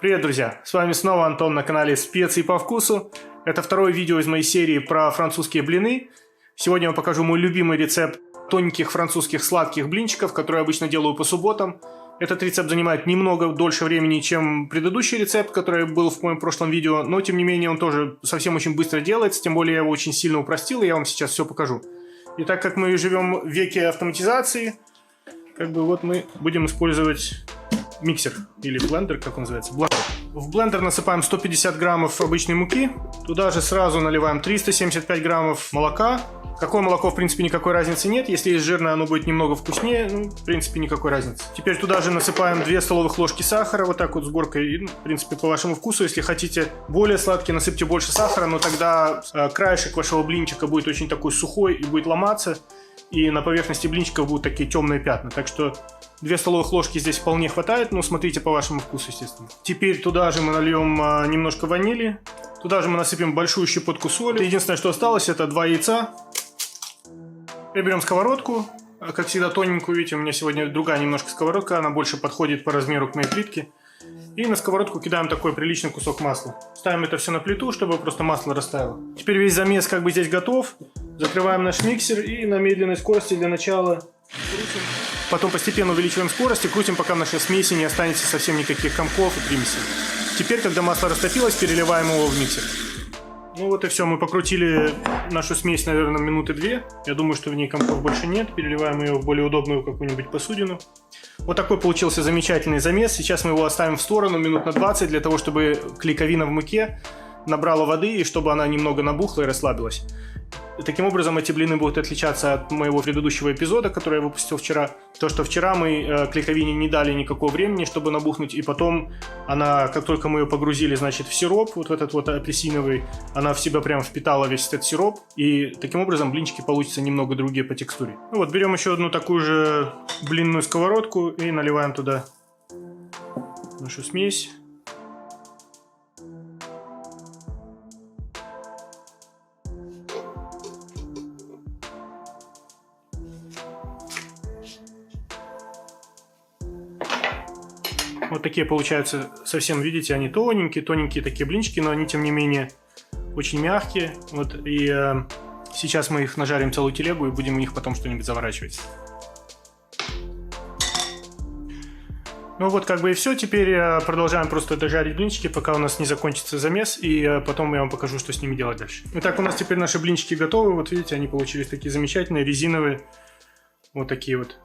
Привет, друзья! С вами снова Антон на канале Специи по вкусу. Это второе видео из моей серии про французские блины. Сегодня я вам покажу мой любимый рецепт тоненьких французских сладких блинчиков, которые я обычно делаю по субботам. Этот рецепт занимает немного дольше времени, чем предыдущий рецепт, который был в моем прошлом видео, но тем не менее он тоже совсем очень быстро делается, тем более я его очень сильно упростил, и я вам сейчас все покажу. И так как мы живем в веке автоматизации, вот мы будем использовать миксер или блендер, как он называется, блендер. В блендер насыпаем 150 граммов обычной муки, туда же сразу наливаем 375 граммов молока. Какое молоко, в принципе, никакой разницы нет. Если есть жирное, оно будет немного вкуснее. В принципе, никакой разницы. Теперь туда же насыпаем 2 столовых ложки сахара, вот так вот с горкой. И, в принципе, по вашему вкусу. Если хотите более сладкий, насыпьте больше сахара, но тогда краешек вашего блинчика будет очень такой сухой и будет ломаться. И на поверхности блинчиков будут такие темные пятна. Так что 2 столовых ложки здесь вполне хватает. Ну, смотрите по вашему вкусу, естественно. Теперь туда же мы нальем немножко ванили. Туда же мы насыпем большую щепотку соли. Единственное, что осталось, это 2 яйца. И берем сковородку, как всегда тоненькую, видите, у меня сегодня другая немножко сковородка, она больше подходит по размеру к моей плитке. И на сковородку кидаем такой приличный кусок масла. Ставим это все на плиту, чтобы просто масло растаяло. Теперь весь замес здесь готов. Закрываем наш миксер и на медленной скорости для начала крутим. Потом постепенно увеличиваем скорость и крутим, пока в нашей смеси не останется совсем никаких комков и примесей. Теперь, когда масло растопилось, переливаем его в миксер. Ну вот и все, мы покрутили нашу смесь, наверное, минуты 2. Я думаю, что в ней комков больше нет. Переливаем ее в более удобную какую-нибудь посудину. Вот такой получился замечательный замес. Сейчас мы его оставим в сторону минут на 20, для того, чтобы клейковина в муке набрала воды и чтобы она немного набухла и расслабилась. И таким образом эти блины будут отличаться от моего предыдущего эпизода, который я выпустил вчера. То, что вчера мы клейковине не дали никакого времени, чтобы набухнуть, и потом она, как только мы ее погрузили, значит, в сироп, вот в этот вот апельсиновый, она в себя прям впитала весь этот сироп, и таким образом блинчики получатся немного другие по текстуре. Ну вот, берем еще одну такую же блинную сковородку и наливаем туда нашу смесь. Вот такие получаются совсем, видите, они тоненькие такие блинчики, но они, тем не менее, очень мягкие. Вот, и сейчас мы их нажарим целую телегу и будем в них потом что-нибудь заворачивать. Ну вот и все. Теперь продолжаем просто дожарить блинчики, пока у нас не закончится замес, и потом я вам покажу, что с ними делать дальше. Итак, у нас теперь наши блинчики готовы. Вот видите, они получились такие замечательные, резиновые. Вот такие вот,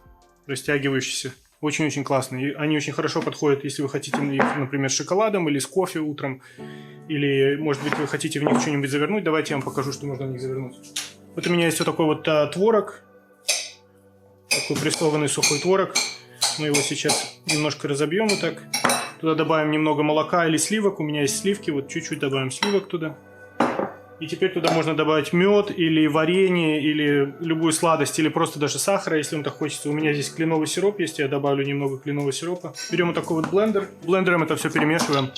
растягивающиеся. Очень-очень классные. Они очень хорошо подходят, если вы хотите их, например, с шоколадом или с кофе утром. Или, может быть, вы хотите в них что-нибудь завернуть. Давайте я вам покажу, что можно в них завернуть. Вот у меня есть вот такой вот творог. Такой прессованный сухой творог. Мы его сейчас немножко разобьем вот так. Туда добавим немного молока или сливок. У меня есть сливки. Вот чуть-чуть добавим сливок туда. И теперь туда можно добавить мед или варенье, или любую сладость, или просто даже сахара, если вам так хочется. У меня здесь кленовый сироп есть, я добавлю немного кленового сиропа. Берем вот такой вот блендер. Блендером это все перемешиваем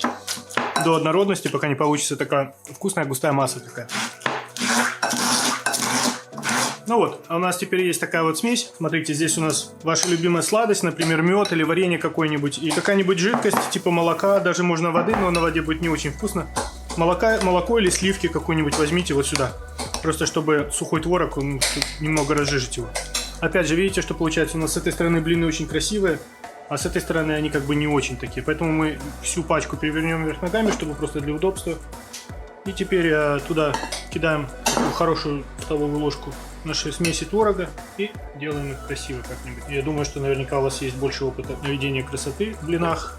до однородности, пока не получится такая вкусная густая масса такая. Ну вот, а у нас теперь есть такая вот смесь. Смотрите, здесь у нас ваша любимая сладость, например, мед или варенье какое-нибудь. И какая-нибудь жидкость, типа молока, даже можно воды, но на воде будет не очень вкусно. Молоко или сливки какую-нибудь возьмите вот сюда. Просто чтобы сухой творог, немного разжижить его. Опять же, видите, что получается? У нас с этой стороны блины очень красивые, а с этой стороны они не очень такие. Поэтому мы всю пачку перевернем вверх ногами, чтобы просто для удобства. И теперь туда кидаем такую хорошую столовую ложку нашей смеси творога и делаем их красиво как-нибудь. Я думаю, что наверняка у вас есть больше опыта наведения красоты в блинах.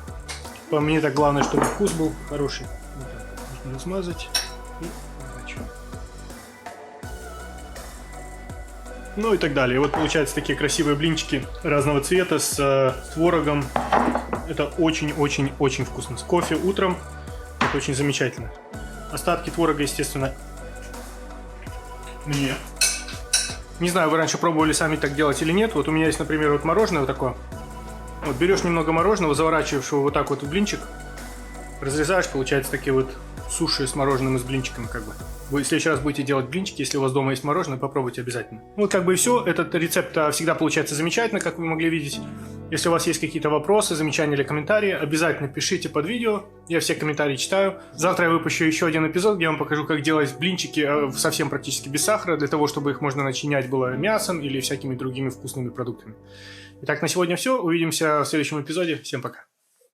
По мне так главное, чтобы вкус был хороший. Вот так можно смазать и разворачиваем. Ну и так далее. И вот получаются такие красивые блинчики разного цвета с творогом. Это очень-очень-очень вкусно. С кофе утром это очень замечательно. Остатки творога, естественно, мне. Не знаю, вы раньше пробовали сами так делать или нет. Вот у меня есть, например, вот мороженое вот такое. Вот берешь немного мороженого, заворачиваешь его вот так вот в блинчик, разрезаешь, получается такие вот суши с мороженым и с блинчиками как бы. Вы в следующий раз будете делать блинчики, если у вас дома есть мороженое, попробуйте обязательно. Вот как бы и все. Этот рецепт всегда получается замечательно, как вы могли видеть. Если у вас есть какие-то вопросы, замечания или комментарии, обязательно пишите под видео. Я все комментарии читаю. Завтра я выпущу еще один эпизод, где я вам покажу, как делать блинчики совсем практически без сахара, для того, чтобы их можно начинять было мясом или всякими другими вкусными продуктами. Итак, на сегодня все. Увидимся в следующем эпизоде. Всем пока.